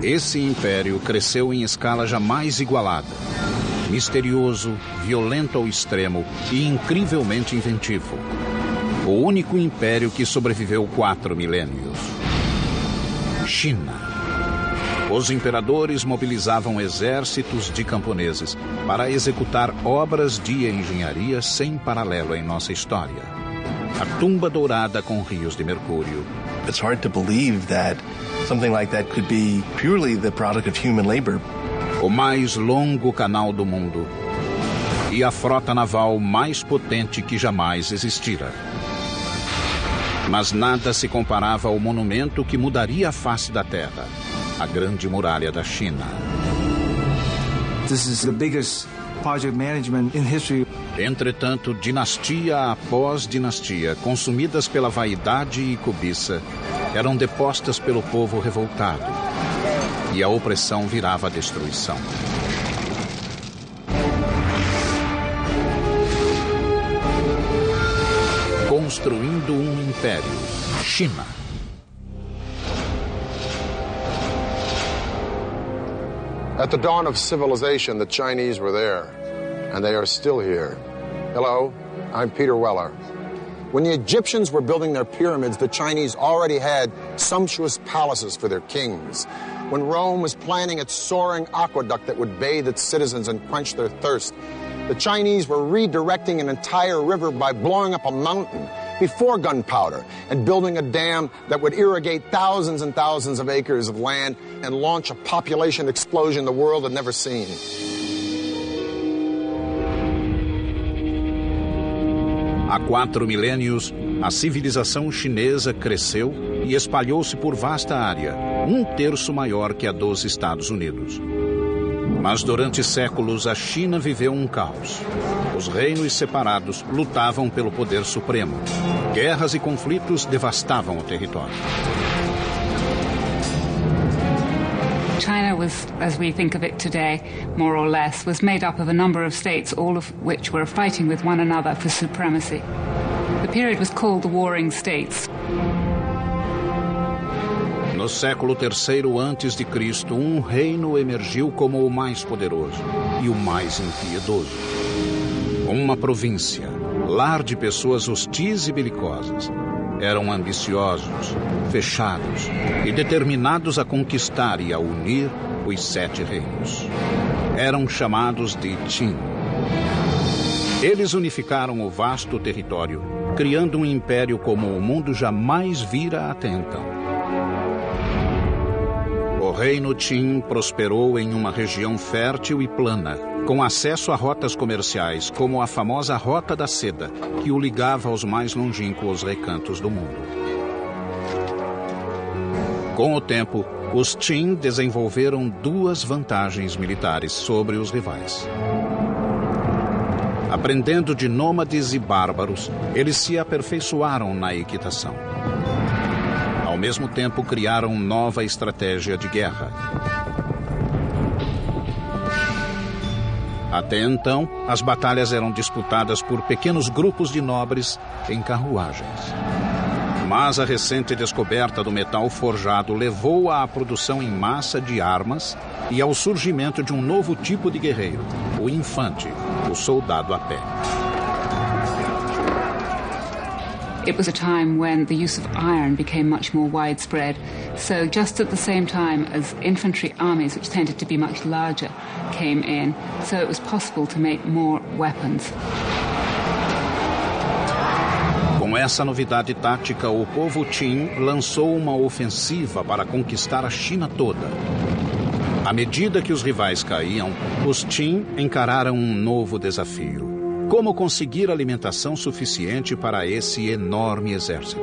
Esse império cresceu em escala jamais igualada. Misterioso, violento ao extremo e incrivelmente inventivo. O único império que sobreviveu 4 milênios. China. Os imperadores mobilizavam exércitos de camponeses para executar obras de engenharia sem paralelo em nossa história. A tumba dourada com rios de mercúrio. It's hard to believe that something like that could be purely the product of human labor. O mais longo canal do mundo. E a frota naval mais potente que jamais existira. Mas nada se comparava ao monumento que mudaria a face da Terra. A Grande Muralha da China. This is the biggest project management in history. Entretanto, dinastia após dinastia, consumidas pela vaidade e cobiça, eram depostas pelo povo revoltado. E a opressão virava a destruição. Construindo um império. China. At the dawn of civilization, the Chinese were there, and they are still here. Hello, I'm Peter Weller. When the Egyptians were building their pyramids, the Chinese already had sumptuous palaces for their kings. When Rome was planning its soaring aqueduct that would bathe its citizens and quench their thirst, the Chinese were redirecting an entire river by blowing up a mountain before gunpowder and building a dam that would irrigate thousands and thousands of acres of land and launch a population explosion the world had never seen. Há 4 milênios, a civilização chinesa cresceu e espalhou-se por vasta área, 1/3 maior que a dos Estados Unidos. Mas durante séculos a China viveu um caos. Os reinos separados lutavam pelo poder supremo. Guerras e conflitos devastavam o território. China was, as we think of it today, more or less, was made up of a number of states, all of which were fighting with one another for supremacy. The period was called the Warring States. No século III a.C., um reino emergiu como o mais poderoso e o mais impiedoso. Uma província, lar de pessoas hostis e belicosas. Eram ambiciosos, fechados e determinados a conquistar e a unir os 7 reinos. Eram chamados de Qin. Eles unificaram o vasto território, criando um império como o mundo jamais vira até então. O reino Qin prosperou em uma região fértil e plana, com acesso a rotas comerciais, como a famosa Rota da Seda, que o ligava aos mais longínquos recantos do mundo. Com o tempo, os Qin desenvolveram 2 vantagens militares sobre os rivais. Aprendendo de nômades e bárbaros, eles se aperfeiçoaram na equitação. Ao mesmo tempo, criaram nova estratégia de guerra. Até então, as batalhas eram disputadas por pequenos grupos de nobres em carruagens. Mas a recente descoberta do metal forjado levou à produção em massa de armas e ao surgimento de um novo tipo de guerreiro, o infante, o soldado a pé. It was a time when the use of iron became much more widespread. So just at the same time as infantry armies, which tended to be much larger, came in, so it was possible to make more weapons. Com essa novidade tática, o povo Qin lançou uma ofensiva para conquistar a China toda. À medida que os rivais caíam, os Qin encararam um novo desafio. Como conseguir alimentação suficiente para esse enorme exército?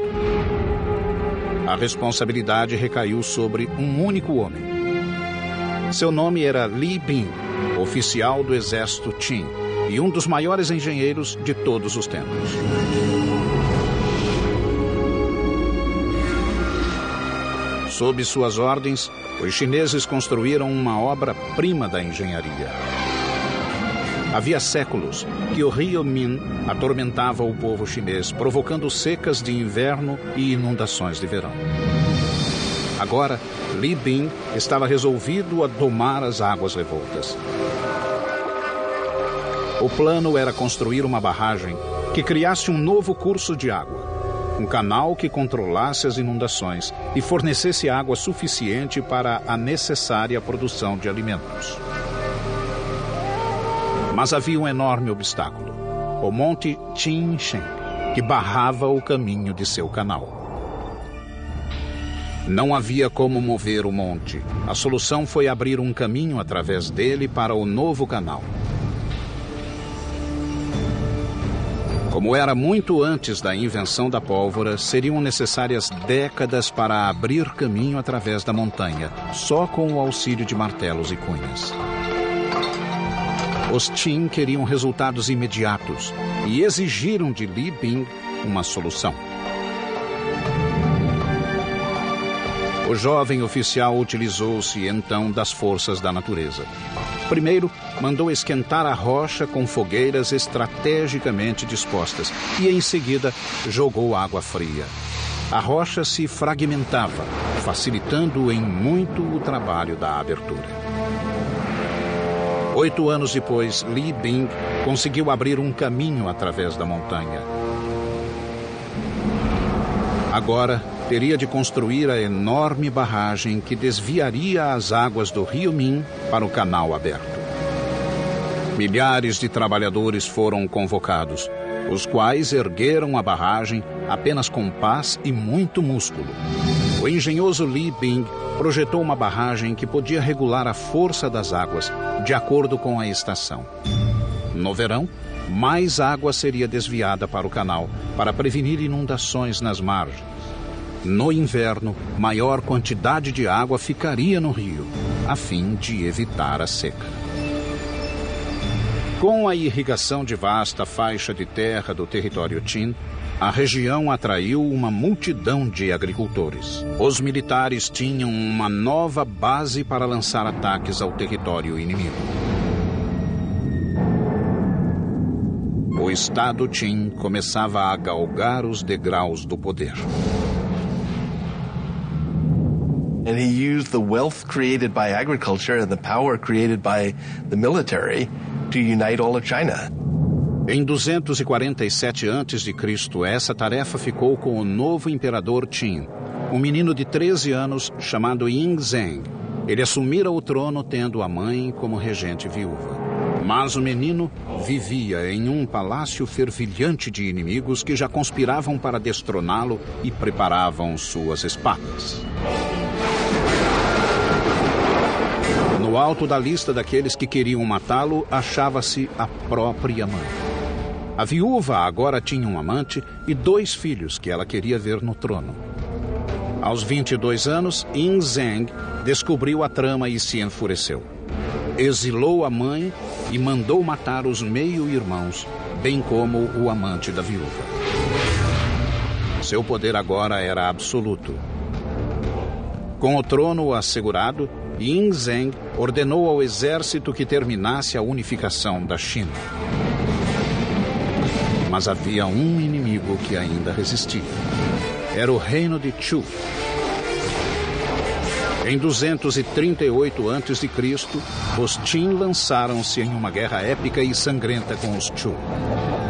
A responsabilidade recaiu sobre um único homem. Seu nome era Li Bin, oficial do exército Qin e um dos maiores engenheiros de todos os tempos. Sob suas ordens, os chineses construíram uma obra-prima da engenharia. Havia séculos que o rio Min atormentava o povo chinês, provocando secas de inverno e inundações de verão. Agora, Li Bing estava resolvido a domar as águas revoltas. O plano era construir uma barragem que criasse um novo curso de água, um canal que controlasse as inundações e fornecesse água suficiente para a necessária produção de alimentos. Mas havia um enorme obstáculo, o Monte Qinshen, que barrava o caminho de seu canal. Não havia como mover o monte. A solução foi abrir um caminho através dele para o novo canal. Como era muito antes da invenção da pólvora, seriam necessárias décadas para abrir caminho através da montanha, só com o auxílio de martelos e cunhas. Os Qin queriam resultados imediatos e exigiram de Li Bing uma solução. O jovem oficial utilizou-se então das forças da natureza. Primeiro, mandou esquentar a rocha com fogueiras estrategicamente dispostas e, em seguida, jogou água fria. A rocha se fragmentava, facilitando em muito o trabalho da abertura. 8 anos depois, Li Bing conseguiu abrir um caminho através da montanha. Agora, teria de construir a enorme barragem que desviaria as águas do rio Min para o canal aberto. Milhares de trabalhadores foram convocados, os quais ergueram a barragem apenas com pás e muito músculo. O engenhoso Li Bing projetou uma barragem que podia regular a força das águas de acordo com a estação. No verão, mais água seria desviada para o canal para prevenir inundações nas margens. No inverno, maior quantidade de água ficaria no rio, a fim de evitar a seca. Com a irrigação de vasta faixa de terra do território Qin, a região atraiu uma multidão de agricultores. Os militares tinham uma nova base para lançar ataques ao território inimigo. O Estado Qin começava a galgar os degraus do poder. And he used the wealth created by agriculture and the power created by the military to unite all of China. Em 247 a.C., essa tarefa ficou com o novo imperador Qin, um menino de 13 anos chamado Yingzheng. Ele assumira o trono tendo a mãe como regente viúva. Mas o menino vivia em um palácio fervilhante de inimigos que já conspiravam para destroná-lo e preparavam suas espadas. No alto da lista daqueles que queriam matá-lo, achava-se a própria mãe. A viúva agora tinha um amante e 2 filhos que ela queria ver no trono. Aos 22 anos, Yingzheng descobriu a trama e se enfureceu. Exilou a mãe e mandou matar os meio-irmãos, bem como o amante da viúva. Seu poder agora era absoluto. Com o trono assegurado, Yingzheng ordenou ao exército que terminasse a unificação da China. Mas havia um inimigo que ainda resistia. Era o reino de Chu. Em 238 a.C., os Qin lançaram-se em uma guerra épica e sangrenta com os Chu.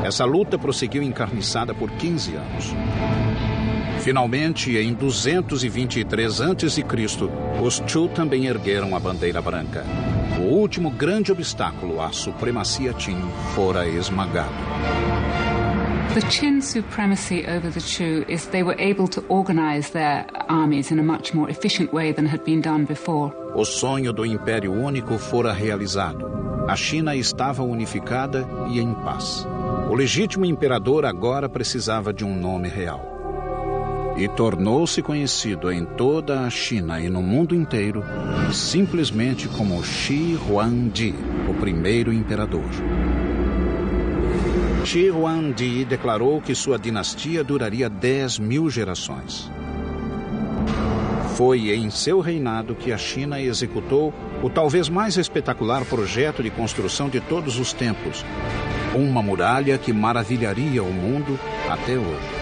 Essa luta prosseguiu encarniçada por 15 anos. Finalmente, em 223 a.C., os Chu também ergueram a bandeira branca. O último grande obstáculo à supremacia Qin fora esmagado. The Qin supremacy over the Chu is they were able to organize their armies in a much more efficient way than had been done before. O sonho do Império Único fora realizado. A China estava unificada e em paz. O legítimo imperador agora precisava de um nome real. E tornou-se conhecido em toda a China e no mundo inteiro simplesmente como Shi Huangdi, o primeiro imperador. Shi Huangdi declarou que sua dinastia duraria 10.000 gerações. Foi em seu reinado que a China executou o talvez mais espetacular projeto de construção de todos os tempos, uma muralha que maravilharia o mundo até hoje.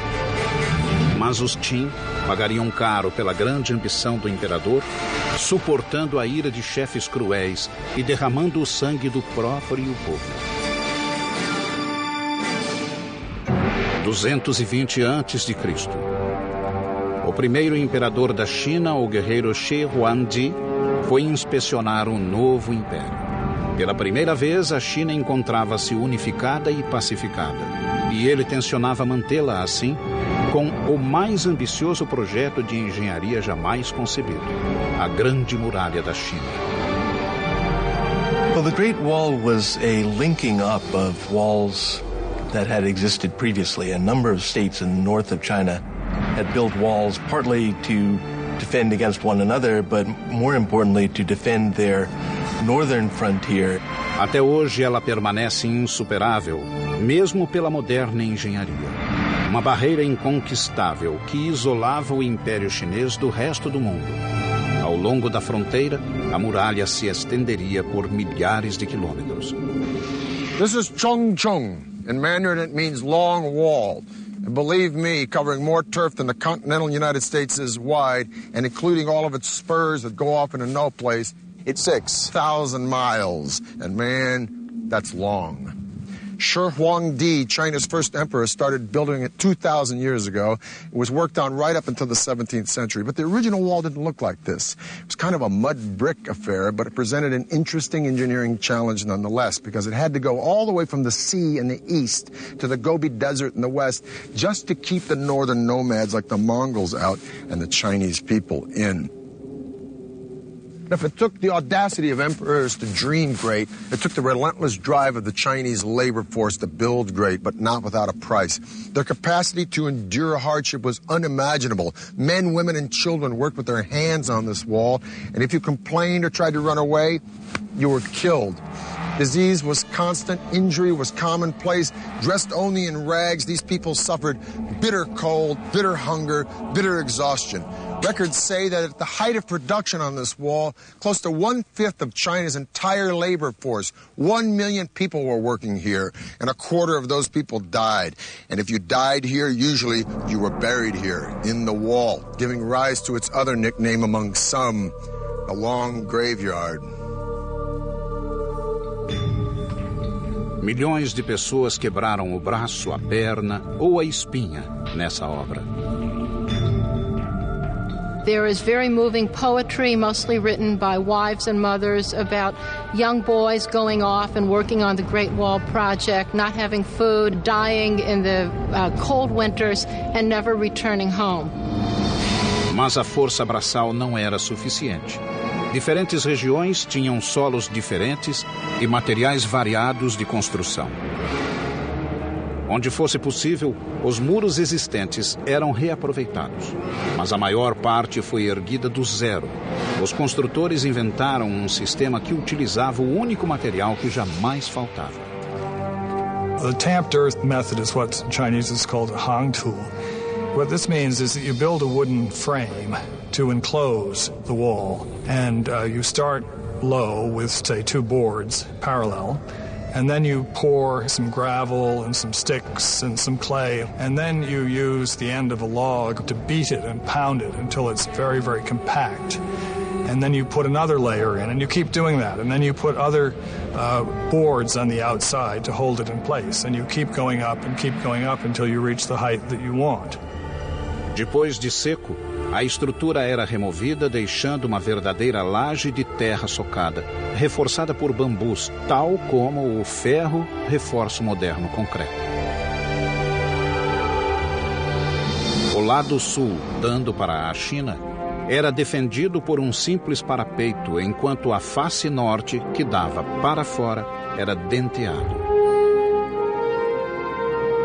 Mas os Qin pagariam caro pela grande ambição do imperador, suportando a ira de chefes cruéis e derramando o sangue do próprio povo. 220 a.C. O primeiro imperador da China, o guerreiro Shi Huangdi, foi inspecionar um novo império. Pela primeira vez, a China encontrava-se unificada e pacificada, e ele tencionava mantê-la assim, com o mais ambicioso projeto de engenharia jamais concebido, a Grande Muralha da China. Well, the Great Wall was a linking up of walls that had existed previously. A number of states in the north of China had built walls partly to defend against one another, but more importantly to defend their northern frontier. Até hoje ela permanece insuperável, mesmo pela moderna engenharia. Uma barreira inconquistável que isolava o Império Chinês do resto do mundo. Ao longo da fronteira, a muralha se estenderia por milhares de quilômetros. This is Chongcheng. In Mandarin, it means long wall. And believe me, covering more turf than the continental United States is wide, and including all of its spurs that go off into no place, it's 6,000 miles. And man, that's long. Shi Huangdi, China's first emperor, started building it 2,000 years ago. It was worked on right up until the 17th century. But the original wall didn't look like this. It was kind of a mud brick affair, but it presented an interesting engineering challenge nonetheless, because it had to go all the way from the sea in the east to the Gobi Desert in the west, just to keep the northern nomads like the Mongols out and the Chinese people in. If it took the audacity of emperors to dream great, it took the relentless drive of the Chinese labor force to build great, but not without a price. Their capacity to endure hardship was unimaginable. Men, women, and children worked with their hands on this wall, and if you complained or tried to run away, you were killed. Disease was constant, injury was commonplace. Dressed only in rags, these people suffered bitter cold, bitter hunger, bitter exhaustion. Records say that at the height of production on this wall, close to 1/5 of China's entire labor force, 1 million people were working here, and 1/4 of those people died. And if you died here, usually you were buried here, in the wall, giving rise to its other nickname among some, the Long Graveyard. Milhões de pessoas quebraram o braço, a perna ou a espinha nessa obra. There is very moving poetry, mostly written by wives and mothers, about young boys going off and working on the Great Wall Project, not having food, dying in the cold winters, and never returning home. Mas a força braçal não era suficiente. Diferentes regiões tinham solos diferentes e materiais variados de construção. Onde fosse possível, os muros existentes eram reaproveitados, mas a maior parte foi erguida do zero. Os construtores inventaram um sistema que utilizava o único material que jamais faltava. The tamped earth method is what in Chinese is called a hangtu. What this means is that you build a wooden frame to enclose the wall, and you start low with, say, 2 boards parallel. And then you pour some gravel and some sticks and some clay, and then you use the end of a log to beat it and pound it until it's very, very compact. And then you put another layer in, and you keep doing that. And then you put other boards on the outside to hold it in place. And you keep going up until you reach the height that you want. Depois de seco, a estrutura era removida, deixando uma verdadeira laje de terra socada, reforçada por bambus, tal como o ferro reforça o moderno concreto. O lado sul, dando para a China, era defendido por um simples parapeito, enquanto a face norte, que dava para fora, era denteado.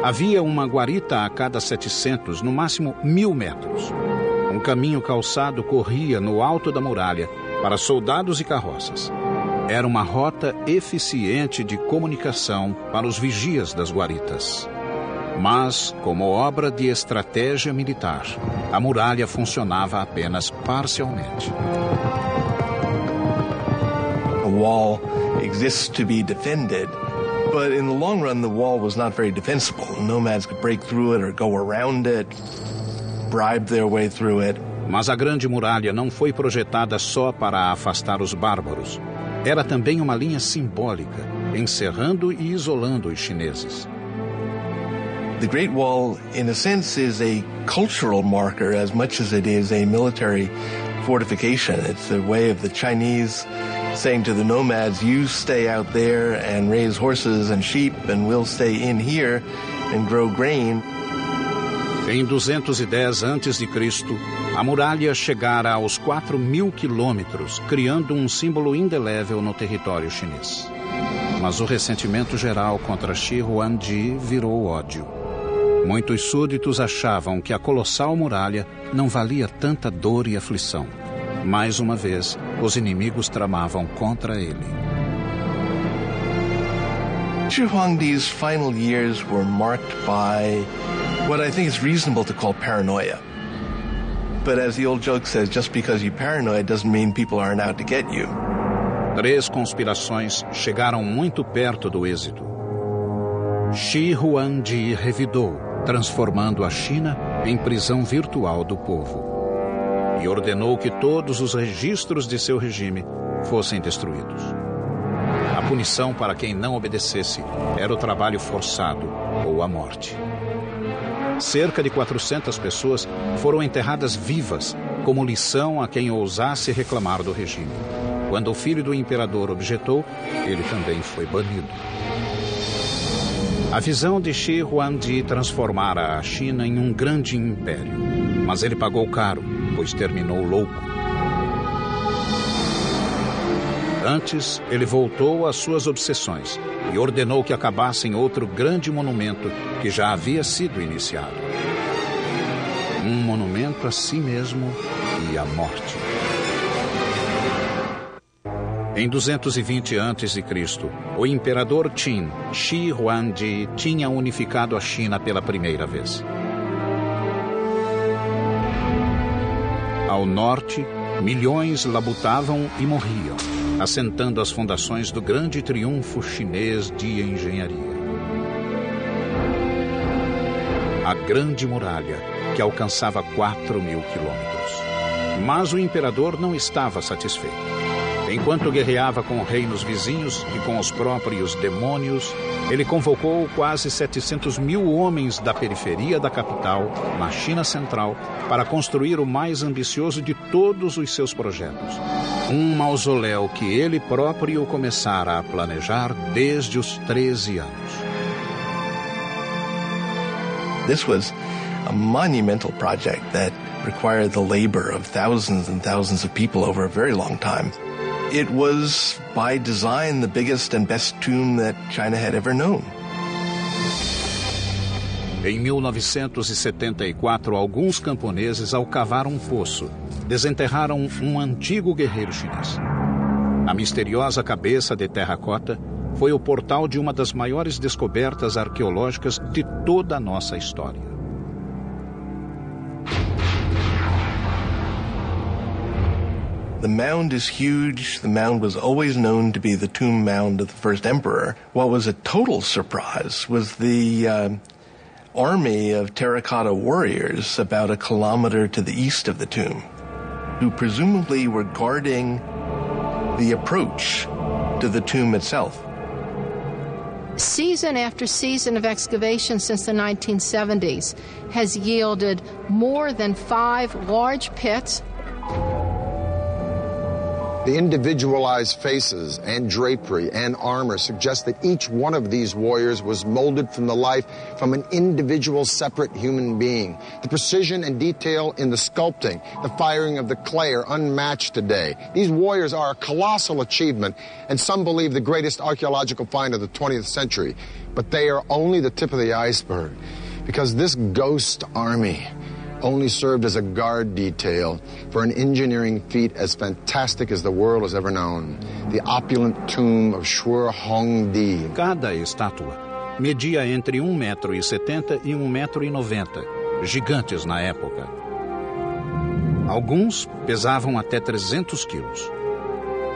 Havia uma guarita a cada 700, no máximo 1.000 metros. Um caminho calçado corria no alto da muralha para soldados e carroças. Era uma rota eficiente de comunicação para os vigias das guaritas. Mas, como obra de estratégia militar, a muralha funcionava apenas parcialmente. A wall exists to be defended, but in the long run, the wall was not very defensible. Nomads could break through it or go around it. And if you complained or tried to run away, you were killed. Disease was constant, injury was commonplace. Dressed only in rags, these people suffered bitter cold, bitter hunger, bitter exhaustion. Records say that at the height of production on this wall, close to 1/5 of China's entire labor force, 1 million people were working here, and 1/4 of those people died. And if you died here, usually you were buried here, in the wall, giving rise to its other nickname among some, the Long Graveyard. bribe their way through it. Mas a Grande Muralha não foi projetada só para afastar os bárbaros. Era também uma linha simbólica, encerrando e isolando os chineses. The Great Wall, in a sense, is a cultural marker as much as it is a military fortification. It's a way of the Chinese saying to the nomads, you stay out there and raise horses and sheep, and we'll stay in here and grow grain. Em 210 a.C., a muralha chegara aos 4.000 quilômetros, criando um símbolo indelével no território chinês. Mas o ressentimento geral contra Shi Huangdi virou ódio. Muitos súditos achavam que a colossal muralha não valia tanta dor e aflição. Mais uma vez, os inimigos tramavam contra ele. Shi Huangdi's final years were marked by what I think is reasonable to call paranoia. But as the old joke says, just because you're paranoid doesn't mean people aren't out to get you. 3 conspirações chegaram muito perto do êxito. Shi Huangdi revidou, transformando a China em prisão virtual do povo. E ordenou que todos os registros de seu regime fossem destruídos. A punição para quem não obedecesse era o trabalho forçado ou a morte. Cerca de 400 pessoas foram enterradas vivas como lição a quem ousasse reclamar do regime. Quando o filho do imperador objetou, ele também foi banido. A visão de Shi Huangdi transformara a China em um grande império, mas ele pagou caro, pois terminou louco. Antes, ele voltou às suas obsessões e ordenou que acabassem outro grande monumento que já havia sido iniciado. Um monumento a si mesmo e à morte. Em 220 a.C., o imperador Qin, Shi Huangdi, tinha unificado a China pela primeira vez. Ao norte, milhões labutavam e morriam, assentando as fundações do grande triunfo chinês de engenharia. A Grande Muralha, que alcançava 4.000 quilômetros. Mas o imperador não estava satisfeito. Enquanto guerreava com reinos vizinhos e com os próprios demônios, ele convocou quase 700.000 homens da periferia da capital, na China Central, para construir o mais ambicioso de todos os seus projetos. Um mausoléu que ele próprio começara a planejar desde os 13 anos. This was a monumental project that required the labor of thousands and thousands of people over a very long time. It was, by design, the biggest and best tomb that China had ever known. Em 1974, alguns camponeses, ao cavar um poço, desenterraram um antigo guerreiro chinês. A misteriosa cabeça de terracota foi o portal de uma das maiores descobertas arqueológicas de toda a nossa história. The mound is huge. The mound was always known to be the tomb mound of the first emperor. What was a total surprise was the army of terracotta warriors about a kilometer to the east of the tomb, who presumably were guarding the approach to the tomb itself. Season after season of excavation since the 1970s has yielded more than 5 large pits. The individualized faces and drapery and armor suggest that each one of these warriors was molded from the life from an individual separate human being. The precision and detail in the sculpting, the firing of the clay are unmatched today. These warriors are a colossal achievement, and some believe the greatest archaeological find of the 20th century. But they are only the tip of the iceberg, because this ghost army only served as a guard detail for an engineering feat as fantastic as the world has ever known, the opulent tomb of Shi Huangdi. Cada estátua media entre 1,70 m e 1,90 m, gigantes na época. Alguns pesavam até 300 quilos.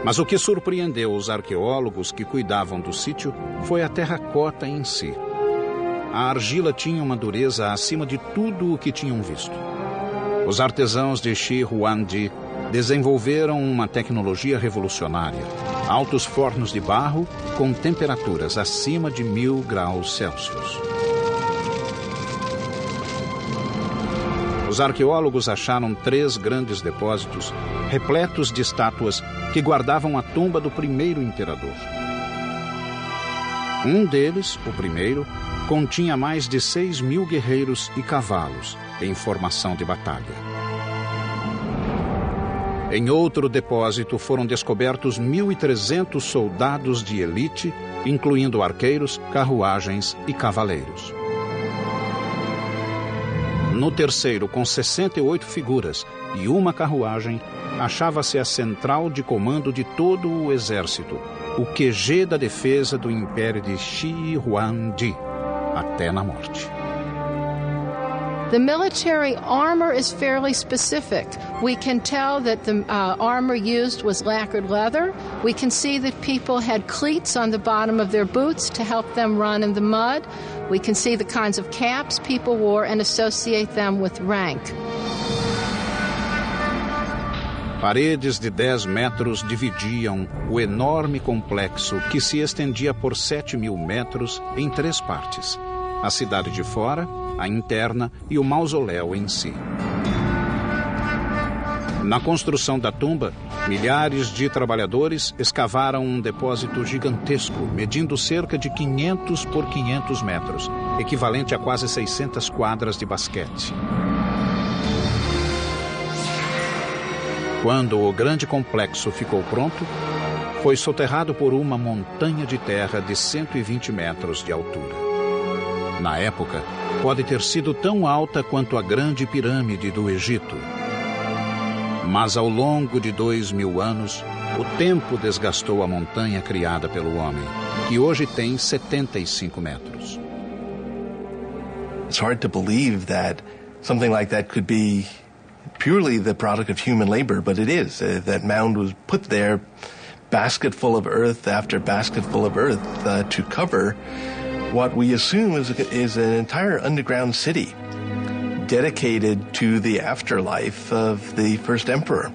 Mas o que surpreendeu os arqueólogos que cuidavam do sítio foi a terracota em si. A argila tinha uma dureza acima de tudo o que tinham visto. Os artesãos de Shi Huangdi desenvolveram uma tecnologia revolucionária, altos fornos de barro com temperaturas acima de 1000 graus Celsius. Os arqueólogos acharam 3 grandes depósitos repletos de estátuas que guardavam a tumba do primeiro imperador. Um deles, o primeiro, continha mais de 6.000 guerreiros e cavalos em formação de batalha. Em outro depósito foram descobertos 1.300 soldados de elite, incluindo arqueiros, carruagens e cavaleiros. No terceiro, com 68 figuras e uma carruagem, achava-se a central de comando de todo o exército, o QG da defesa do Império de Shi Huangdi, até na morte. The military armor is fairly specific. We can tell that the armor used was lacquered leather. We can see that people had cleats on the bottom of their boots to help them run in the mud. We can see the kinds of caps people wore and associate them with rank. Paredes de 10 metros dividiam o enorme complexo que se estendia por 7.000 metros em 3 partes: a cidade de fora, a interna e o mausoléu em si. Na construção da tumba, milhares de trabalhadores escavaram um depósito gigantesco, medindo cerca de 500 por 500 metros, equivalente a quase 600 quadras de basquete. Quando o grande complexo ficou pronto, foi soterrado por uma montanha de terra de 120 metros de altura. Na época, pode ter sido tão alta quanto a Grande Pirâmide do Egito. Mas ao longo de 2000 anos, o tempo desgastou a montanha criada pelo homem, que hoje tem 75 metros. It's hard to believe that something like that could be purely the product of human labor, but it is. That mound was put there, basket full of earth after basket full of earth, to cover what we assume is an entire underground city dedicated to the afterlife of the first emperor.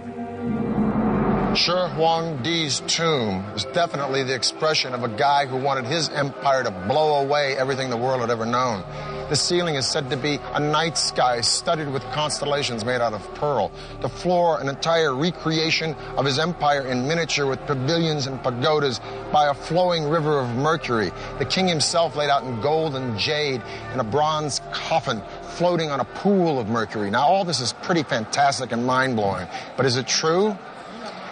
Shi Huangdi's tomb is definitely the expression of a guy who wanted his empire to blow away everything the world had ever known. The ceiling is said to be a night sky studded with constellations made out of pearl. The floor, an entire recreation of his empire in miniature with pavilions and pagodas by a flowing river of mercury. The king himself laid out in gold and jade in a bronze coffin floating on a pool of mercury. Now, all this is pretty fantastic and mind-blowing, but is it true?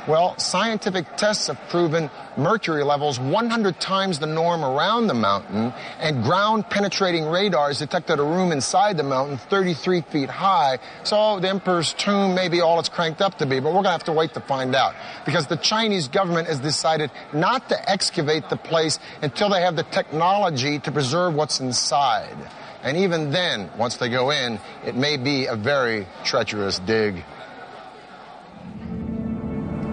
Well, scientific tests have proven mercury levels 100 times the norm around the mountain, and ground-penetrating radars detected a room inside the mountain 33 feet high. So the emperor's tomb may be all it's cranked up to be, but we're going to have to wait to find out, because the Chinese government has decided not to excavate the place until they have the technology to preserve what's inside. And even then, once they go in, it may be a very treacherous dig.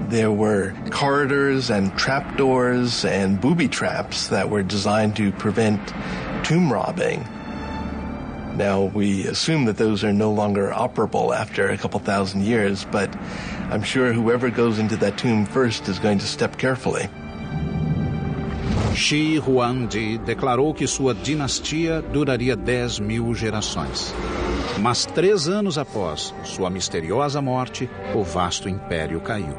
There were corridors and trapdoors and booby traps that were designed to prevent tomb robbing. Now, we assume that those are no longer operable after a couple thousand years, but I'm sure whoever goes into that tomb first is going to step carefully. Shi Huangdi declarou que sua dinastia duraria 10.000 gerações. Mas 3 anos após sua misteriosa morte, o vasto império caiu.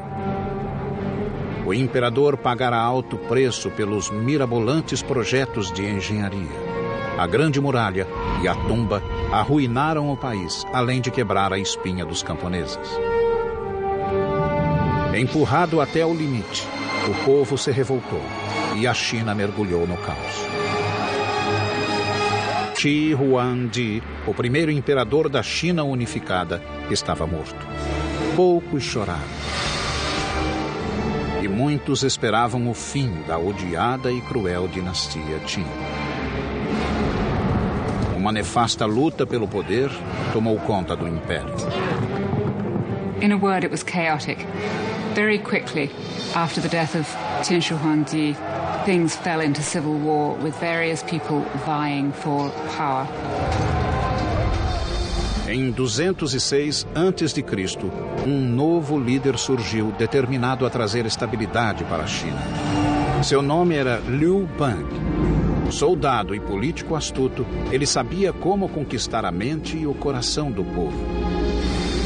O imperador pagara alto preço pelos mirabolantes projetos de engenharia. A Grande Muralha e a tumba arruinaram o país, além de quebrar a espinha dos camponeses. Empurrado até o limite, o povo se revoltou e a China mergulhou no caos. Shi Huangdi, o primeiro imperador da China unificada, estava morto. Poucos choraram. E muitos esperavam o fim da odiada e cruel dinastia Qin. Uma nefasta luta pelo poder tomou conta do império. In a word, it was chaotic. Very quickly, after the death of Qin Shi Huangdi, things fell into civil war with various people vying for power. Em 206 a.C., um novo líder surgiu, determinado a trazer estabilidade para a China. Seu nome era Liu Bang. Soldado e político astuto, ele sabia como conquistar a mente e o coração do povo.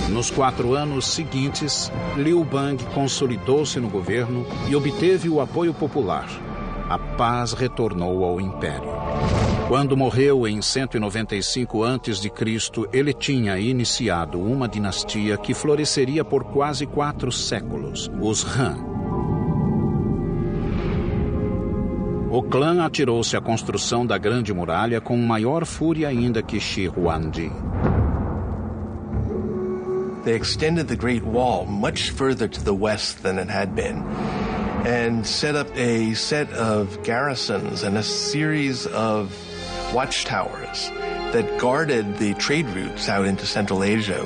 Nos 4 anos seguintes, Liu Bang consolidou-se no governo e obteve o apoio popular. A paz retornou ao império. Quando morreu em 195 a.C., ele tinha iniciado uma dinastia que floresceria por quase 4 séculos, os Han. O clã atirou-se à construção da Grande Muralha com maior fúria ainda que Shi Huangdi. They extended the Great Wall much further to the west than it had been, and set up a set of garrisons and a series of watchtowers that guarded the trade routes out into Central Asia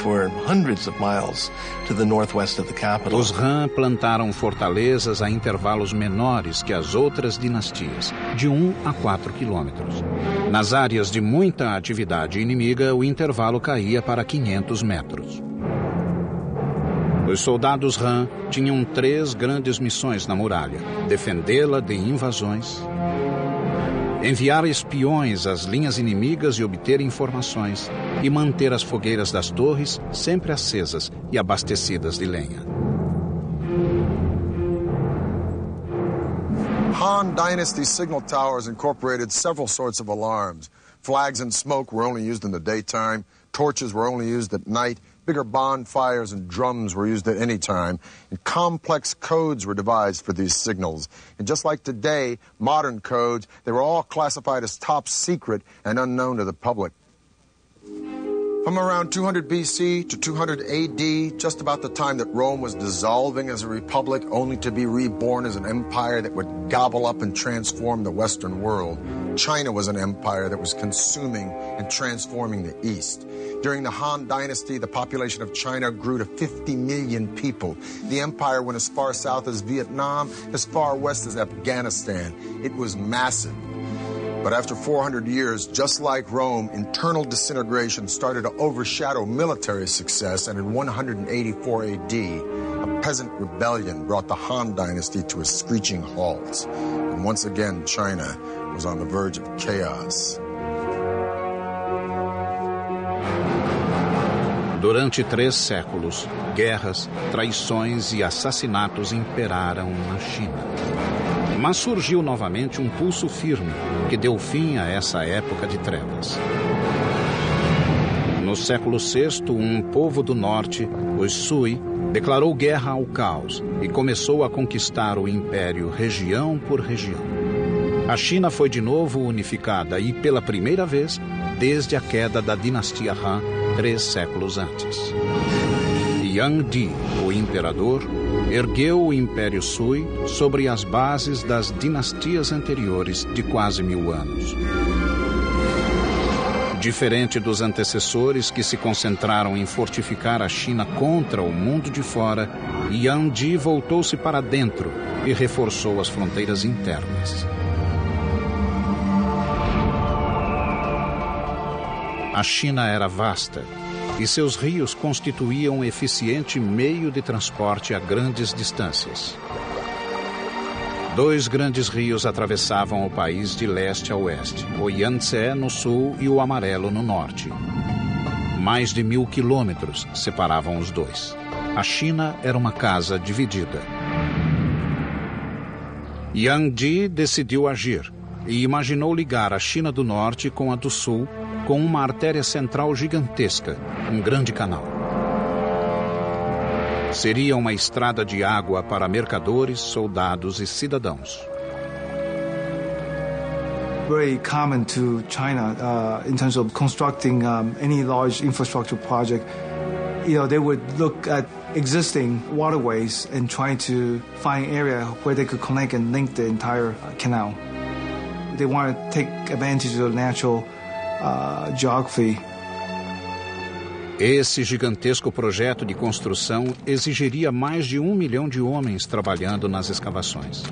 for hundreds of miles to the northwest of the capital. Os Han plantaram fortalezas a intervalos menores que as outras dinastias, de 1 a 4 quilômetros. Nas áreas de muita atividade inimiga, o intervalo caía para 500 metros. Os soldados Han tinham 3 grandes missões na muralha: defendê-la de invasões, enviar espiões às linhas inimigas e obter informações, e manter as fogueiras das torres sempre acesas e abastecidas de lenha. Han Dynasty signal towers incorporated several sorts of alarms. Flags and smoke were only used in the daytime. Torches were only used at night. Bigger bonfires and drums were used at any time, and complex codes were devised for these signals. And just like today, modern codes, they were all classified as top secret and unknown to the public. From around 200 BC to 200 AD, just about the time that Rome was dissolving as a republic, only to be reborn as an empire that would gobble up and transform the Western world, China was an empire that was consuming and transforming the East. During the Han Dynasty, the population of China grew to 50 million people. The empire went as far south as Vietnam, as far west as Afghanistan. It was massive. But after 400 years, just like Rome, internal disintegration started to overshadow military success, and in 184 AD, a peasant rebellion brought the Han Dynasty to a screeching halt. And once again, China was on the verge of chaos. Durante 3 séculos, guerras, traições e assassinatos imperaram na China. Mas surgiu novamente um pulso firme que deu fim a essa época de trevas. No século VI, um povo do norte, os Sui, declarou guerra ao caos e começou a conquistar o império região por região. A China foi de novo unificada e, pela primeira vez, desde a queda da dinastia Han, 3 séculos antes. Yang Di, o imperador, ergueu o Império Sui sobre as bases das dinastias anteriores de quase 1000 anos. Diferente dos antecessores que se concentraram em fortificar a China contra o mundo de fora, Yang Di voltou-se para dentro e reforçou as fronteiras internas. A China era vasta e seus rios constituíam um eficiente meio de transporte a grandes distâncias. 2 grandes rios atravessavam o país de leste a oeste, o Yangtze no sul e o Amarelo no norte. Mais de 1000 quilômetros separavam os 2. A China era uma casa dividida. Yang Di decidiu agir e imaginou ligar a China do norte com a do sul com uma artéria central gigantesca, um grande canal. Seria uma estrada de água para mercadores, soldados e cidadãos. Very common to China in terms of constructing any large infrastructure project. They would look at existing waterways and trying to find area where they could connect and link the entire canal. They want to take advantage of the natural geography. Esse gigantesco projeto de construção exigiria mais de 1 milhão de homens trabalhando nas escavações.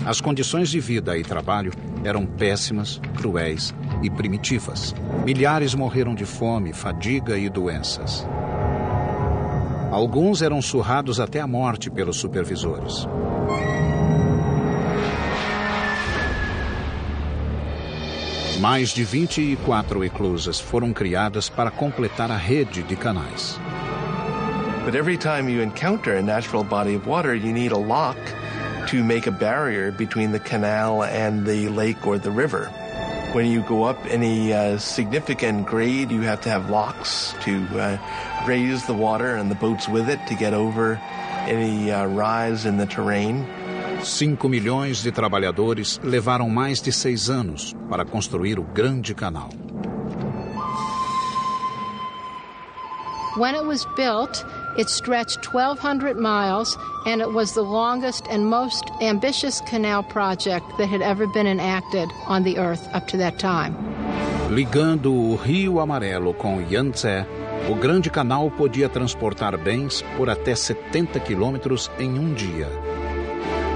As condições de vida e trabalho eram péssimas, cruéis e primitivas. Milhares morreram de fome, fadiga e doenças. Alguns eram surrados até a morte pelos supervisores. Mais de 24 eclusas foram criadas para completar a rede de canais. But every time you encounter a natural body of water, you need a lock to make a barrier between the canal and the lake or the river. When you go up any significant grade, you have to have locks to raise the water and the boats with it to get over any rise in the terrain. 5 milhões de trabalhadores levaram mais de 6 anos para construir o Grande Canal. When it was built, it stretched 1,200 miles, and it was the longest and most ambitious canal project that had ever been enacted on the Earth up to that time. Ligando o Rio Amarelo com o Yangtze, o Grande Canal podia transportar bens por até 70 quilômetros em um dia.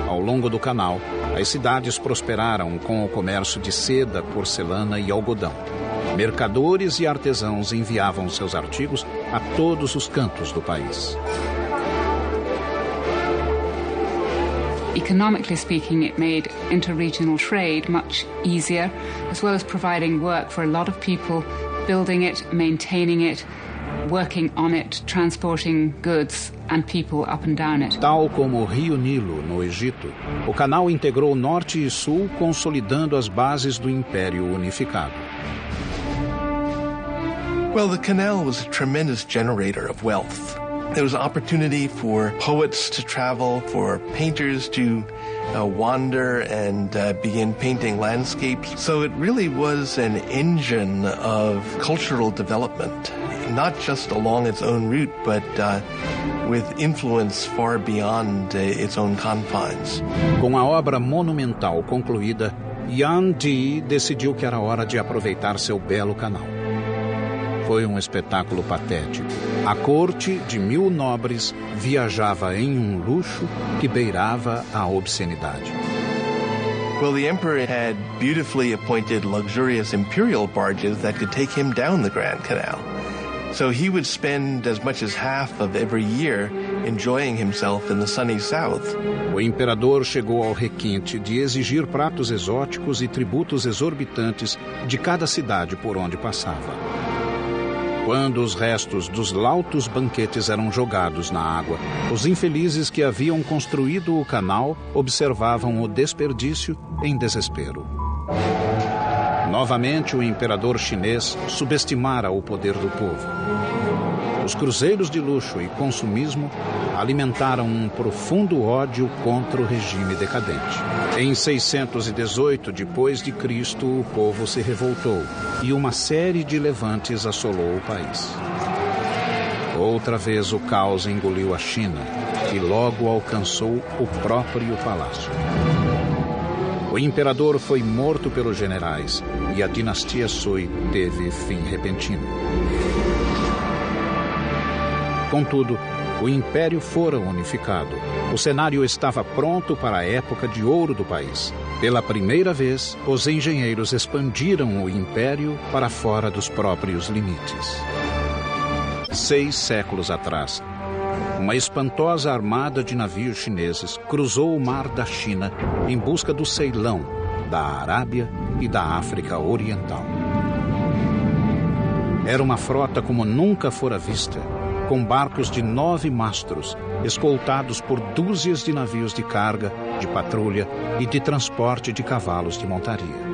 Ao longo do canal, as cidades prosperaram com o comércio de seda, porcelana e algodão. Mercadores e artesãos enviavam seus artigos a todos os cantos do país. Economically speaking, it made interregional trade much easier, as well as providing work for a lot of people, building it, maintaining it, working on it, transporting goods and people up and down it. Tal como o Rio Nilo, no Egito, o canal integrou norte e sul, consolidando as bases do Império Unificado. Well, the canal was a tremendous generator of wealth. There was opportunity for poets to travel, for painters to wander and begin painting landscapes. So it really was an engine of cultural development, not just along its own route, but with influence far beyond its own confines. Com a obra monumental concluída, Yuan Di decidiu que era hora de aproveitar seu belo canal. Foi um espetáculo patético. A corte de 1000 nobres viajava em um luxo que beirava a obscenidade. Well, the emperor had beautifully appointed luxurious imperial barges that could take him down the Grand Canal. So he would spend as much as half of every year enjoying himself in the sunny south. O imperador chegou ao requinte de exigir pratos exóticos e tributos exorbitantes de cada cidade por onde passava. Quando os restos dos lautos banquetes eram jogados na água, os infelizes que haviam construído o canal observavam o desperdício em desespero. Novamente, o imperador chinês subestimara o poder do povo. Os cruzeiros de luxo e consumismo alimentaram um profundo ódio contra o regime decadente. Em 618 d.C., o povo se revoltou e uma série de levantes assolou o país. Outra vez o caos engoliu a China e logo alcançou o próprio palácio. O imperador foi morto pelos generais e a dinastia Sui teve fim repentino. Contudo, o império fora unificado. O cenário estava pronto para a época de ouro do país. Pela primeira vez, os engenheiros expandiram o império para fora dos próprios limites. 6 séculos atrás, uma espantosa armada de navios chineses cruzou o mar da China em busca do Ceilão, da Arábia e da África Oriental. Era uma frota como nunca fora vista, com barcos de 9 mastros, escoltados por dúzias de navios de carga, de patrulha e de transporte de cavalos de montaria.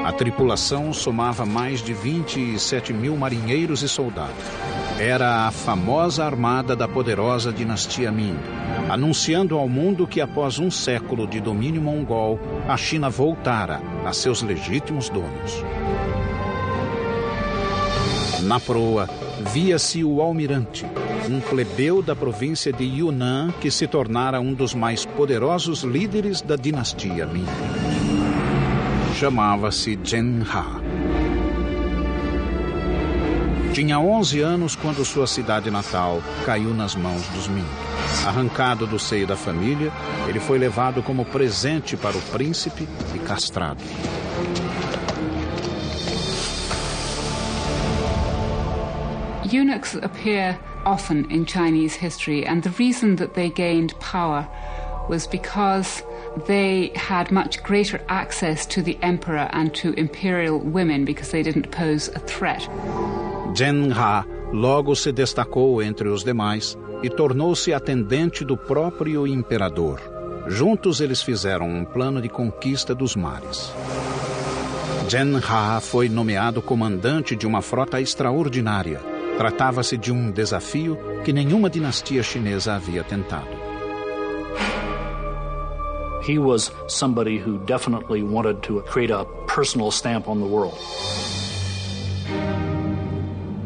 A tripulação somava mais de 27 mil marinheiros e soldados. Era a famosa armada da poderosa dinastia Ming, anunciando ao mundo que após um século de domínio mongol, a China voltara a seus legítimos donos. Na proa, via-se o almirante, um plebeu da província de Yunnan que se tornara um dos mais poderosos líderes da dinastia Ming. Chamava-se Zheng He. Tinha 11 anos quando sua cidade natal caiu nas mãos dos Ming. Arrancado do seio da família, ele foi levado como presente para o príncipe e castrado. Eunuchs appear often in Chinese history, and the reason that they gained power was because they had much greater access to the emperor and to imperial women because they didn't pose a threat. Zhen He logo se destacou entre os demais e tornou-se atendente do próprio imperador. Juntos eles fizeram um plano de conquista dos mares. Zhen He foi nomeado comandante de uma frota extraordinária. Tratava-se de um desafio que nenhuma dinastia chinesa havia tentado. He was somebody who definitely wanted to create a personal stamp on the world.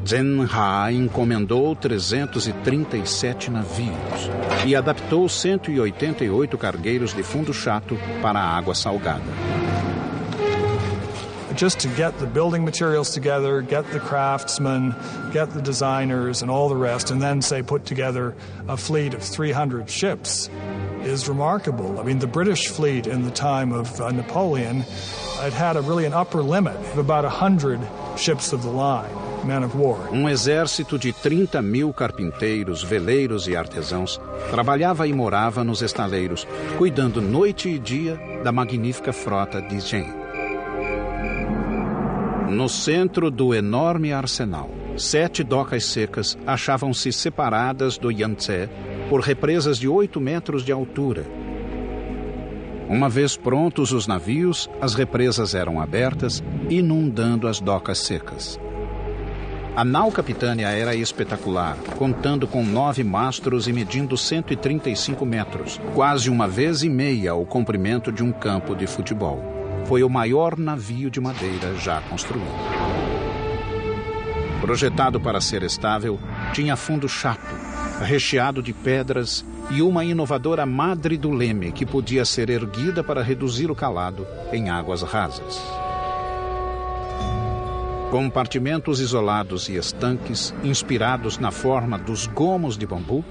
Zhen He encomendou 337 navios e adaptou 188 cargueiros de fundo chato para a água salgada. Just to get the building materials together, get the craftsmen, get the designers and all the rest, and then, say, put together a fleet of 300 ships is remarkable. I mean, the British fleet in the time of Napoleon, it had an upper limit of about 100 ships of the line, men of war. Exército de 30.000 carpinteiros, veleiros e artesãos trabalhava e morava nos estaleiros, cuidando noite e dia da magnífica frota de Zhen. No centro do enorme arsenal, 7 docas secas achavam-se separadas do Yangtze por represas de 8 metros de altura. Uma vez prontos os navios, as represas eram abertas, inundando as docas secas. A nau capitânia era espetacular, contando com 9 mastros e medindo 135 metros, quase uma vez e meia o comprimento de um campo de futebol. Foi o maior navio de madeira já construído. Projetado para ser estável, tinha fundo chato, recheado de pedras e uma inovadora madre do leme que podia ser erguida para reduzir o calado em águas rasas. Compartimentos isolados e estanques, inspirados na forma dos gomos de bambu,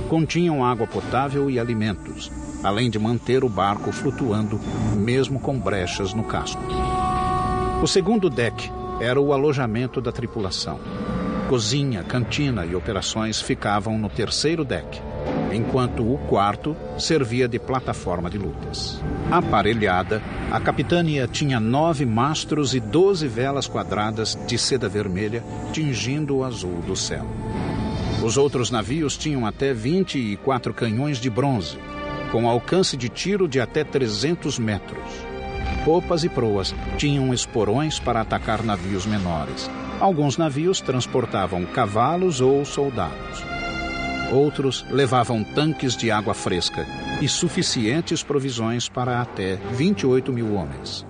continham água potável e alimentos, além de manter o barco flutuando, mesmo com brechas no casco. O segundo deck era o alojamento da tripulação. Cozinha, cantina e operações ficavam no terceiro deck, enquanto o quarto servia de plataforma de lutas. Aparelhada, a capitânia tinha 9 mastros e 12 velas quadradas de seda vermelha, tingindo o azul do céu. Os outros navios tinham até 24 canhões de bronze, com alcance de tiro de até 300 metros. Popas e proas tinham esporões para atacar navios menores. Alguns navios transportavam cavalos ou soldados. Outros levavam tanques de água fresca e suficientes provisões para até 28.000 homens.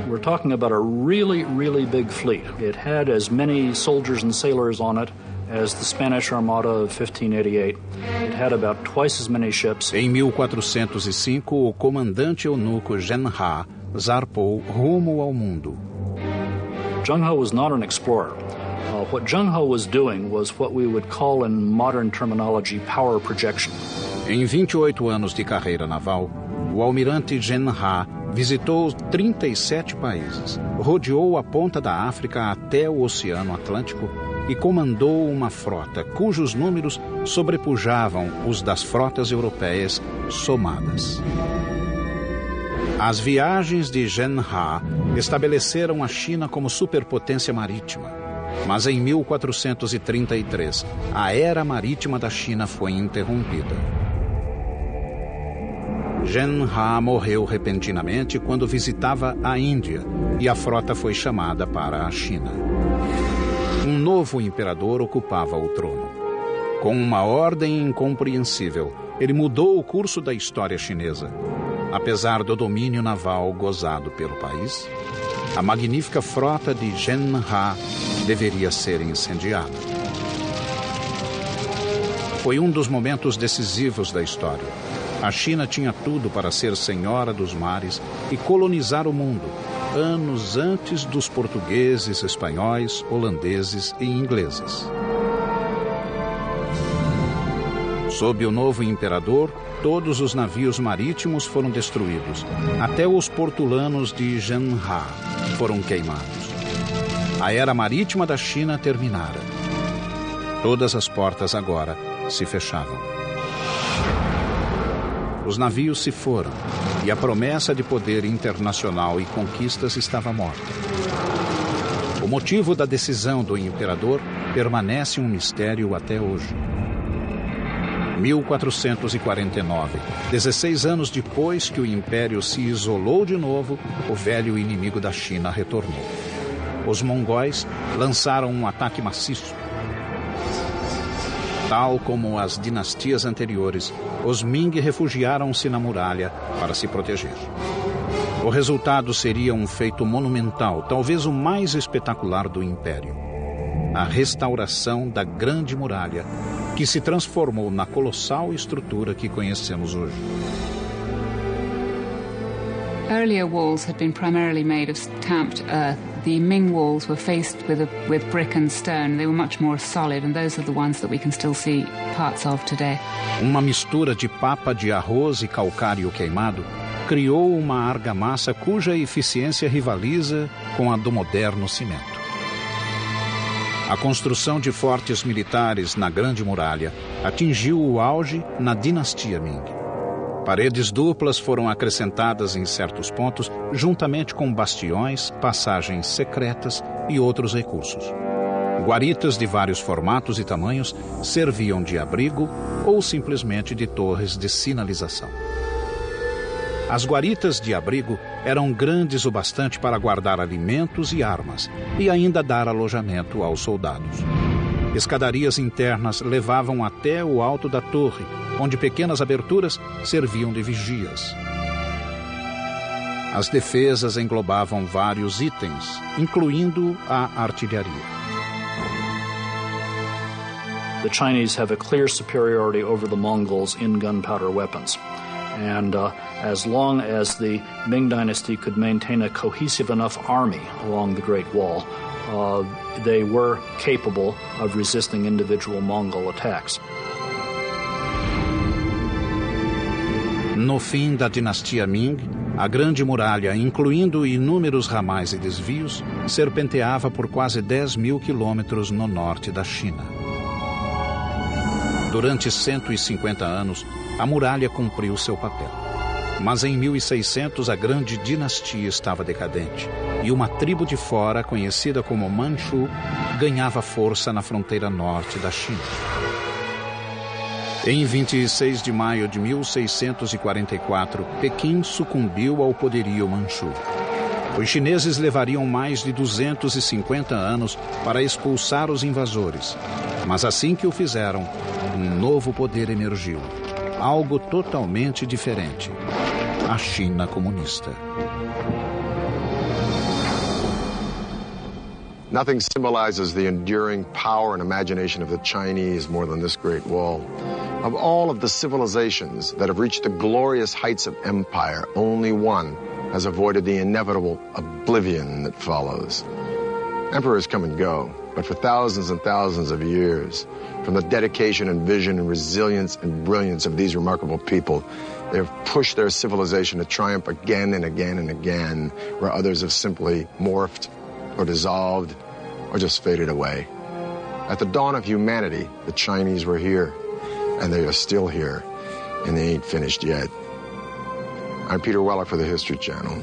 We're talking about a really, really big fleet. It had as many soldiers and sailors on it as the Spanish Armada of 1588. It had about twice as many ships. Em 1405, o comandante eunuco Zhen He zarpou rumo ao mundo. Zheng He was not an explorer. What Zheng He was doing was what we would call in modern terminology power projection. Em 28 anos de carreira naval, o almirante Zhen He visitou 37 países, rodeou a ponta da África até o Oceano Atlântico e comandou uma frota cujos números sobrepujavam os das frotas europeias somadas. As viagens de Zhen He estabeleceram a China como superpotência marítima, mas em 1433 a era marítima da China foi interrompida. Zhen He morreu repentinamente quando visitava a Índia e a frota foi chamada para a China. Um novo imperador ocupava o trono. Com uma ordem incompreensível, ele mudou o curso da história chinesa. Apesar do domínio naval gozado pelo país, a magnífica frota de Zhen He deveria ser incendiada. Foi um dos momentos decisivos da história. A China tinha tudo para ser senhora dos mares e colonizar o mundo, anos antes dos portugueses, espanhóis, holandeses e ingleses. Sob o novo imperador, todos os navios marítimos foram destruídos. Até os portulanos de Zhenha foram queimados. A era marítima da China terminara. Todas as portas agora se fechavam. Os navios se foram e a promessa de poder internacional e conquistas estava morta. O motivo da decisão do imperador permanece um mistério até hoje. 1449, 16 anos depois que o império se isolou de novo, o velho inimigo da China retornou. Os mongóis lançaram um ataque maciço. Tal como as dinastias anteriores, os Ming refugiaram-se na muralha para se proteger. O resultado seria um feito monumental, talvez o mais espetacular do império: a restauração da Grande Muralha, que se transformou na colossal estrutura que conhecemos hoje. Earlier walls had been primarily made of tamped earth. The Ming walls were faced with brick and stone. They were much more solid, and those are the ones that we can still see parts of today. Uma mistura de papa de arroz e calcário queimado criou uma argamassa cuja eficiência rivaliza com a do moderno cimento. A construção de fortes militares na Grande Muralha atingiu o auge na dinastia Ming. Paredes duplas foram acrescentadas em certos pontos, juntamente com bastiões, passagens secretas e outros recursos. Guaritas de vários formatos e tamanhos serviam de abrigo ou simplesmente de torres de sinalização. As guaritas de abrigo eram grandes o bastante para guardar alimentos e armas e ainda dar alojamento aos soldados. Escadarias internas levavam até o alto da torre, onde pequenas aberturas serviam de vigias. As defesas englobavam vários itens, incluindo a artilharia. The Chinese have a clear superiority over the Mongols in gunpowder weapons. And as long as the Ming Dynasty could maintain a cohesive enough army along the Great Wall, they were capable of resisting individual Mongol attacks. No fim da dinastia Ming, a Grande Muralha, incluindo inúmeros ramais e desvios, serpenteava por quase 10.000 quilômetros no norte da China. Durante 150 anos, a muralha cumpriu seu papel. Mas em 1600 a grande dinastia estava decadente e uma tribo de fora, conhecida como Manchu, ganhava força na fronteira norte da China. Em 26 de maio de 1644, Pequim sucumbiu ao poderio Manchu. Os chineses levariam mais de 250 anos para expulsar os invasores, mas assim que o fizeram, um novo poder emergiu. Algo totalmente diferente: a China comunista. Nothing symbolizes the enduring power and imagination of the Chinese more than this Great Wall. Of all of the civilizations that have reached the glorious heights of empire, only one has avoided the inevitable oblivion that follows. Emperors come and go, but for thousands and thousands of years, from the dedication and vision and resilience and brilliance of these remarkable people, they have pushed their civilization to triumph again and again and again, where others have simply morphed or dissolved or just faded away. At the dawn of humanity, the Chinese were here, and they are still here, and they ain't finished yet. I'm Peter Weller for the History Channel.